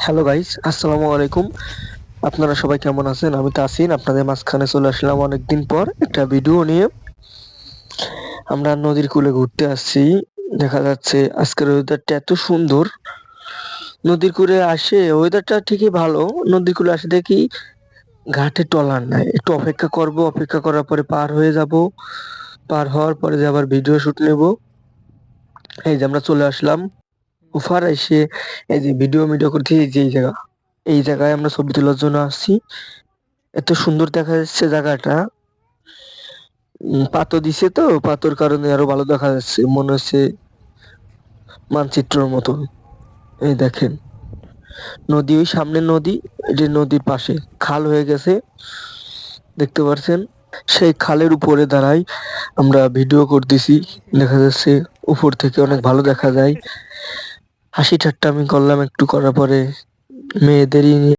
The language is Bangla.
হ্যালো গাইস, আসসালামু আলাইকুম। আপনারা সবাই কেমন আছেন? আমি তাসিন, আপনাদের মাঝখানে চলে আসলাম অনেকদিন পর একটা ভিডিও নিয়ে। আমরা নদীর কূলে ঘুরতে আসছি। দেখা যাচ্ছে আজকের ওয়েদারটা এত সুন্দর। নদীর কূলে আসে ওয়েদারটা ঠিকই ভালো। নদীর কূলে আসে দেখি ঘাটে ট্রলার নাই। একটু অপেক্ষা করব, অপেক্ষা করার পরে পার হয়ে যাব। পার হওয়ার পরে যে আবার ভিডিও শুট নেব। এই যে আমরা চলে আসলাম। ওফার এসে এই যে ভিডিও মিডিও করতে এই যে এই জায়গায় আমরা ছবি তোলার জন্য আসছি। এত সুন্দর দেখা যাচ্ছে জায়গাটা। পাথর দিছে তো, পাথর কারণে আরো ভালো দেখা যাচ্ছে, মনে হচ্ছে মানচিত্রের মতন। এই দেখেন নদী, ওই সামনে নদী, এটি নদীর পাশে খাল হয়ে গেছে, দেখতে পাচ্ছেন। সেই খালের উপরে দাঁড়াই আমরা ভিডিও করতেছি। দেখা যাচ্ছে উপর থেকে অনেক ভালো দেখা যায়। হাসি ঠাট্টা আমি করলাম একটু, করার পরে মেয়েদেরই